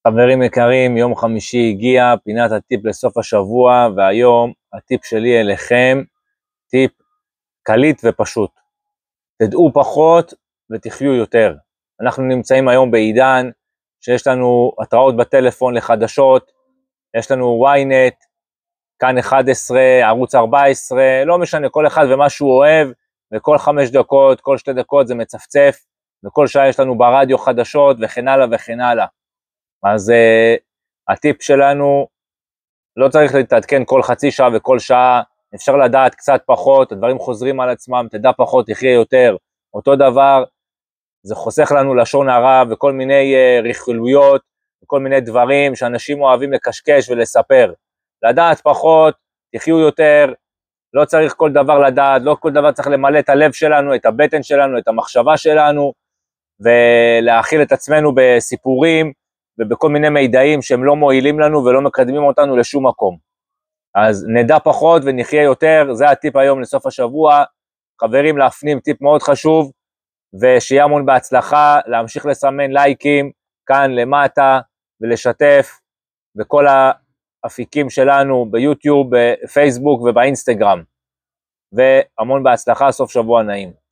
חברים יקרים, יום חמישי הגיע, פינת הטיפ לסוף השבוע, והיום הטיפ שלי אליכם, טיפ קליט ופשוט. תדעו פחות ותחיו יותר. אנחנו נמצאים היום בעידן שיש לנו התראות בטלפון לחדשות, יש לנו ynet, כאן 11, ערוץ 14, לא משנה, כל אחד ומה שהוא אוהב, וכל 5 דקות, כל 2 דקות זה מצפצף, וכל שעה יש לנו ברדיו חדשות וכן הלאה וכן הלאה. אז הטיפ שלנו, לא צריך להתעדכן כל חצי שעה וכל שעה, אפשר לדעת קצת פחות, הדברים חוזרים על עצמם, תדע פחות, תחיה יותר, אותו דבר, זה חוסך לנו לשון הרע וכל מיני רכילויות, וכל מיני דברים שאנשים אוהבים לקשקש ולספר, לדעת פחות, תחיו יותר, לא צריך כל דבר לדעת, לא כל דבר צריך למלא את הלב שלנו, את הבטן שלנו, את המחשבה שלנו, ולהאכיל את עצמנו בסיפורים, ובכל מיני מידעים שהם לא מועילים לנו ולא מקדמים אותנו לשום מקום. אז נדע פחות ונחיה יותר, זה הטיפ היום לסוף השבוע. חברים, להפנים טיפ מאוד חשוב, ושיהיה המון בהצלחה, להמשיך לסמן לייקים כאן למטה, ולשתף בכל האפיקים שלנו ביוטיוב, בפייסבוק ובאינסטגרם. והמון בהצלחה, סוף שבוע נעים.